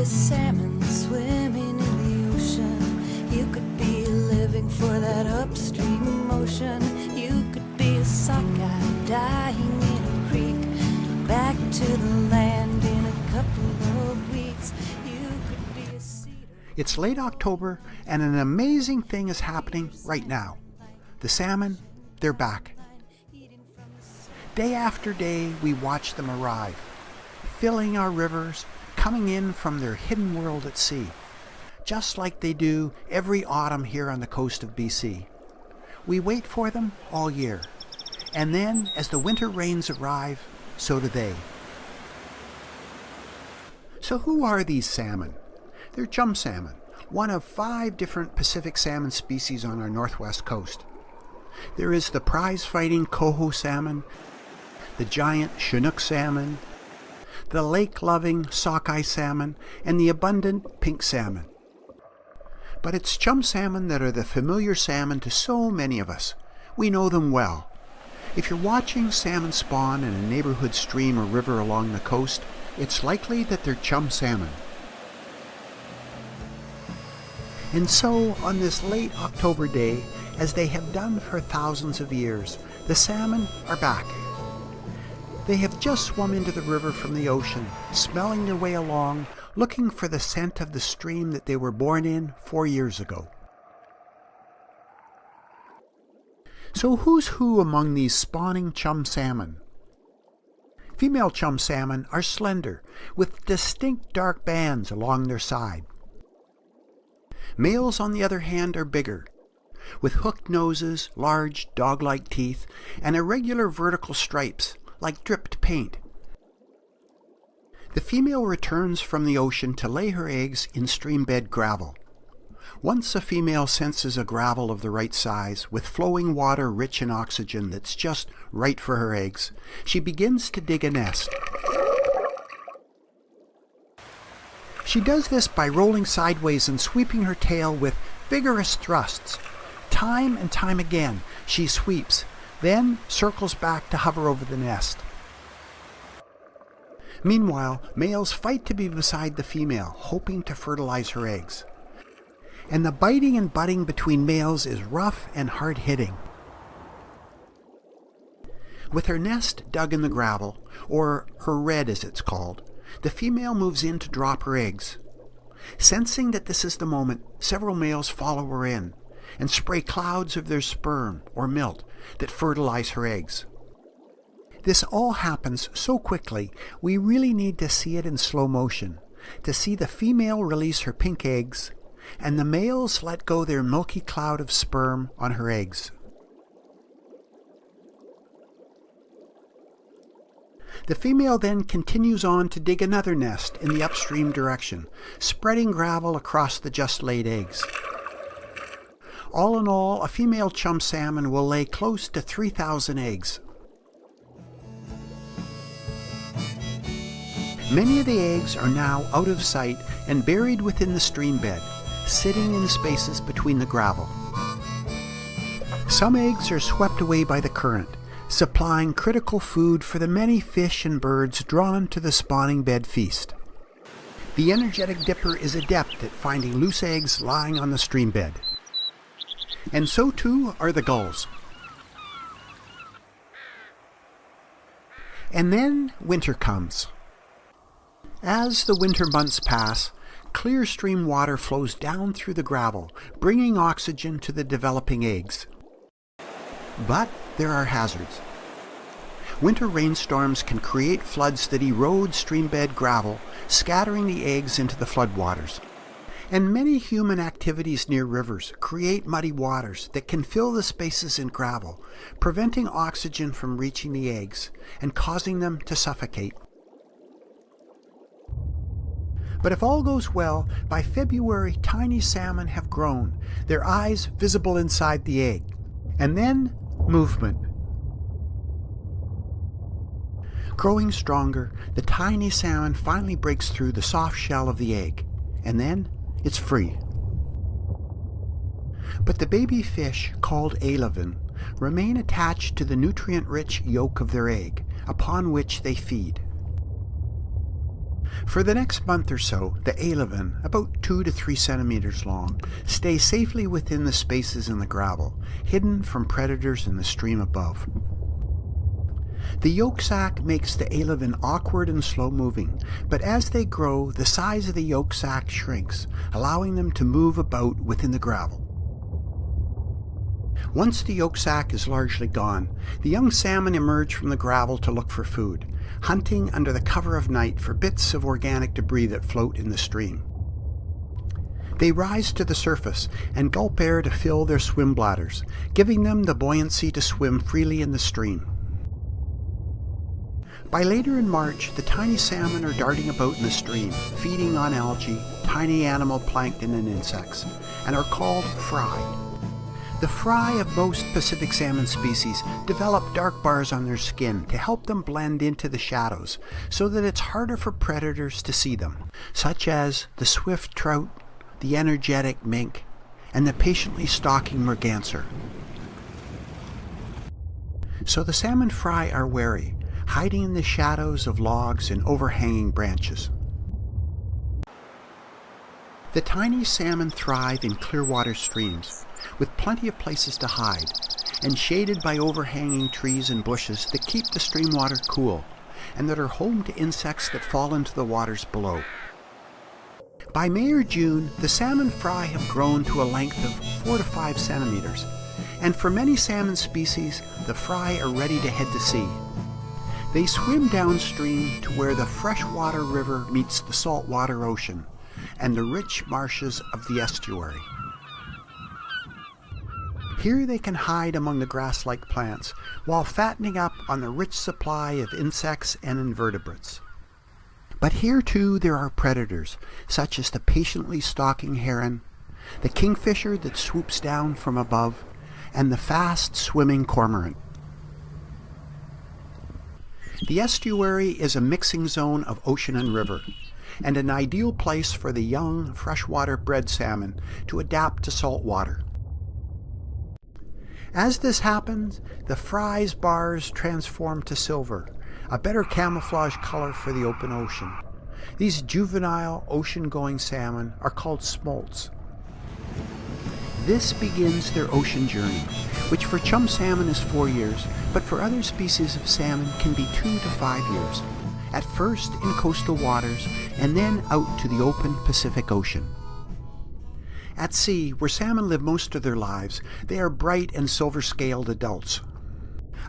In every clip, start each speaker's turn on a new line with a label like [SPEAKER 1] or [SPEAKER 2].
[SPEAKER 1] salmon swimming in the ocean. You could be living for that upstream motion. You could be a sockeye dying in a creek, back to the land in a couple of weeks. You could be a cedar.
[SPEAKER 2] It's late October, and an amazing thing is happening right now. The salmon, they're back. Day after day, we watch them arrive, filling our rivers, coming in from their hidden world at sea, just like they do every autumn here on the coast of BC. We wait for them all year, and then as the winter rains arrive, so do they. So who are these salmon? They're chum salmon, one of 5 different Pacific salmon species on our northwest coast. There is the prize-fighting coho salmon, the giant Chinook salmon, the lake-loving sockeye salmon, and the abundant pink salmon. But it's chum salmon that are the familiar salmon to so many of us. We know them well. If you're watching salmon spawn in a neighborhood stream or river along the coast, it's likely that they're chum salmon. And so, on this late October day, as they have done for thousands of years, the salmon are back. They have just swum into the river from the ocean, smelling their way along, looking for the scent of the stream that they were born in 4 years ago. So who's who among these spawning chum salmon? Female chum salmon are slender, with distinct dark bands along their side. Males, on the other hand, are bigger, with hooked noses, large dog-like teeth, and irregular vertical stripes, like dripped paint. The female returns from the ocean to lay her eggs in streambed gravel. Once a female senses a gravel of the right size, with flowing water rich in oxygen that's just right for her eggs, she begins to dig a nest. She does this by rolling sideways and sweeping her tail with vigorous thrusts. Time and time again, she sweeps, then circles back to hover over the nest. Meanwhile, males fight to be beside the female, hoping to fertilize her eggs. And the biting and butting between males is rough and hard-hitting. With her nest dug in the gravel, or her red as it's called, the female moves in to drop her eggs. Sensing that this is the moment, several males follow her in and spray clouds of their sperm or milt that fertilize her eggs. This all happens so quickly, we really need to see it in slow motion, to see the female release her pink eggs and the males let go their milky cloud of sperm on her eggs. The female then continues on to dig another nest in the upstream direction, spreading gravel across the just-laid eggs. All in all, a female chum salmon will lay close to 3,000 eggs. Many of the eggs are now out of sight and buried within the stream bed, sitting in spaces between the gravel. Some eggs are swept away by the current, supplying critical food for the many fish and birds drawn to the spawning bed feast. The energetic dipper is adept at finding loose eggs lying on the stream bed. And so too are the gulls. And then winter comes. As the winter months pass, clear stream water flows down through the gravel, bringing oxygen to the developing eggs. But there are hazards. Winter rainstorms can create floods that erode streambed gravel, scattering the eggs into the floodwaters. And many human activities near rivers create muddy waters that can fill the spaces in gravel, preventing oxygen from reaching the eggs and causing them to suffocate. But if all goes well, by February tiny salmon have grown, their eyes visible inside the egg. And then, movement. Growing stronger, the tiny salmon finally breaks through the soft shell of the egg, and then it's free. But the baby fish, called alevin, remain attached to the nutrient-rich yolk of their egg, upon which they feed. For the next month or so, the alevin, about 2 to 3 centimeters long, stay safely within the spaces in the gravel, hidden from predators in the stream above. The yolk sac makes the alevin awkward and slow-moving, but as they grow, the size of the yolk sac shrinks, allowing them to move about within the gravel. Once the yolk sac is largely gone, the young salmon emerge from the gravel to look for food, hunting under the cover of night for bits of organic debris that float in the stream. They rise to the surface and gulp air to fill their swim bladders, giving them the buoyancy to swim freely in the stream. By later in March, the tiny salmon are darting about in the stream, feeding on algae, tiny animal plankton and insects, and are called fry. The fry of most Pacific salmon species develop dark bars on their skin to help them blend into the shadows so that it's harder for predators to see them, such as the swift trout, the energetic mink, and the patiently stalking merganser. So the salmon fry are wary, hiding in the shadows of logs and overhanging branches. The tiny salmon thrive in clear water streams, with plenty of places to hide, and shaded by overhanging trees and bushes that keep the stream water cool, and that are home to insects that fall into the waters below. By May or June, the salmon fry have grown to a length of 4 to 5 centimeters, and for many salmon species, the fry are ready to head to sea. They swim downstream to where the freshwater river meets the saltwater ocean and the rich marshes of the estuary. Here they can hide among the grass-like plants while fattening up on the rich supply of insects and invertebrates. But here too there are predators, such as the patiently stalking heron, the kingfisher that swoops down from above, and the fast-swimming cormorant. The estuary is a mixing zone of ocean and river, and an ideal place for the young, freshwater-bred salmon to adapt to salt water. As this happens, the fry's bars transform to silver, a better camouflage color for the open ocean. These juvenile ocean-going salmon are called smolts. This begins their ocean journey, which for chum salmon is 4 years, but for other species of salmon can be 2 to 5 years, at first in coastal waters and then out to the open Pacific Ocean. At sea, where salmon live most of their lives, they are bright and silver-scaled adults.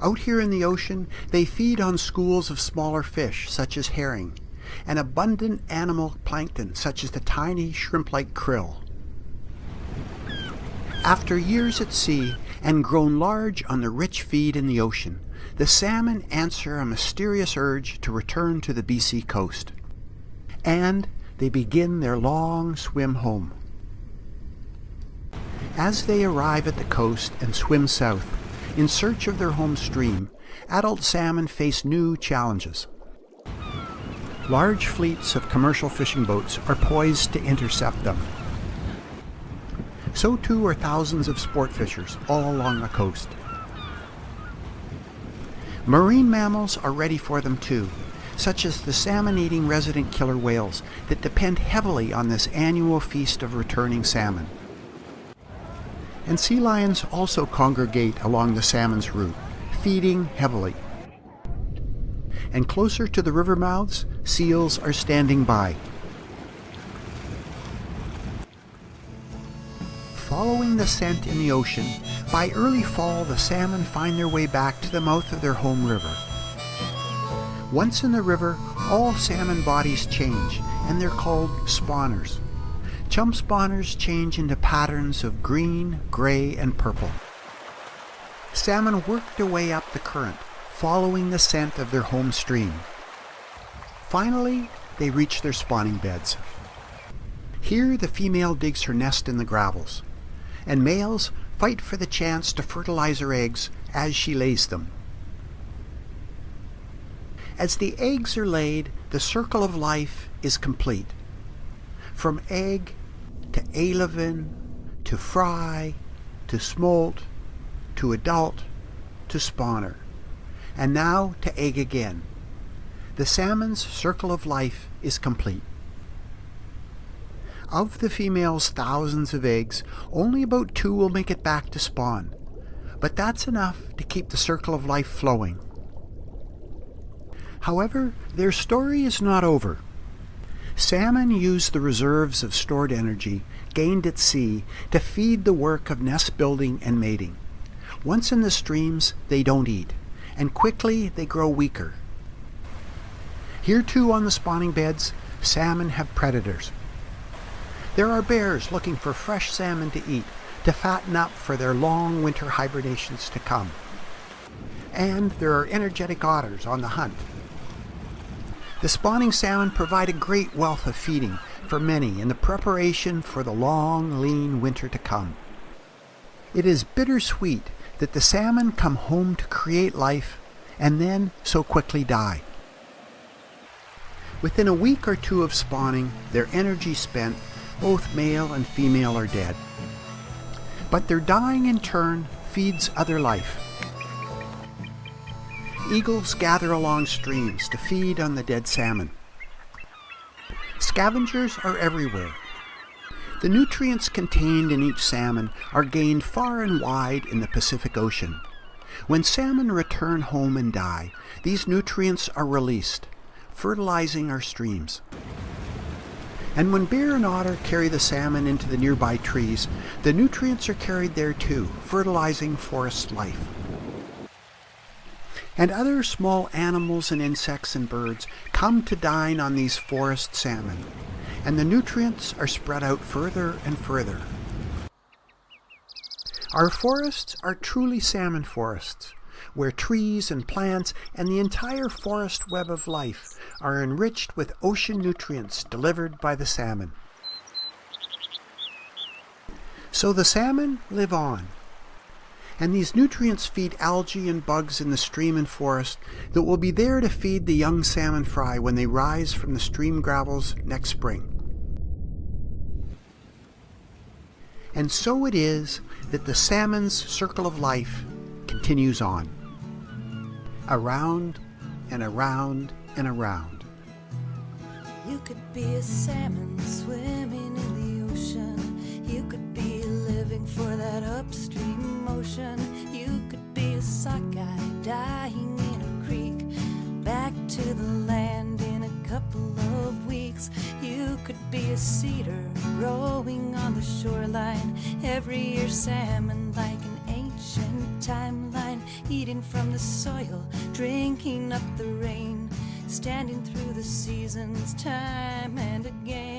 [SPEAKER 2] Out here in the ocean, they feed on schools of smaller fish, such as herring, and abundant animal plankton, such as the tiny shrimp-like krill. After years at sea, and grown large on the rich feed in the ocean, the salmon answer a mysterious urge to return to the BC coast. And they begin their long swim home. As they arrive at the coast and swim south, in search of their home stream, adult salmon face new challenges. Large fleets of commercial fishing boats are poised to intercept them. So too are thousands of sport fishers all along the coast. Marine mammals are ready for them too, such as the salmon-eating resident killer whales that depend heavily on this annual feast of returning salmon. And sea lions also congregate along the salmon's route, feeding heavily. And closer to the river mouths, seals are standing by. Following the scent in the ocean, by early fall the salmon find their way back to the mouth of their home river. Once in the river, all salmon bodies change, and they're called spawners. Chum spawners change into patterns of green, gray, and purple. Salmon work their way up the current, following the scent of their home stream. Finally, they reach their spawning beds. Here the female digs her nest in the gravels, and males fight for the chance to fertilize her eggs as she lays them. As the eggs are laid, the circle of life is complete. From egg to alevin, to fry, to smolt, to adult, to spawner, and now to egg again. the salmon's circle of life is complete. Of the female's thousands of eggs, only about 2 will make it back to spawn, but that's enough to keep the circle of life flowing. However, their story is not over. Salmon use the reserves of stored energy gained at sea to feed the work of nest building and mating. Once in the streams, they don't eat, and quickly they grow weaker. Here too on the spawning beds, salmon have predators. There are bears looking for fresh salmon to eat, to fatten up for their long winter hibernations to come. And there are energetic otters on the hunt. The spawning salmon provide a great wealth of feeding for many in the preparation for the long, lean winter to come. It is bittersweet that the salmon come home to create life and then so quickly die. Within a week or 2 of spawning, their energy spent, both male and female are dead. But their dying in turn feeds other life. Eagles gather along streams to feed on the dead salmon. Scavengers are everywhere. The nutrients contained in each salmon are gained far and wide in the Pacific Ocean. When salmon return home and die, these nutrients are released, fertilizing our streams. And when bear and otter carry the salmon into the nearby trees, the nutrients are carried there too, fertilizing forest life. And other small animals and insects and birds come to dine on these forest salmon, and the nutrients are spread out further and further. Our forests are truly salmon forests, where trees and plants and the entire forest web of life are enriched with ocean nutrients delivered by the salmon. So the salmon live on. And these nutrients feed algae and bugs in the stream and forest that will be there to feed the young salmon fry when they rise from the stream gravels next spring. And so it is that the salmon's circle of life continues on. Around and around and around.
[SPEAKER 1] You could be a salmon swimming in the ocean. You could be living for that upstream motion. You could be a sockeye dying in a creek, back to the land in a couple of weeks. You could be a cedar growing on the shoreline, every year salmon like an ancient timeline, eating from the soil, drinking up the rain, standing through the seasons time and again.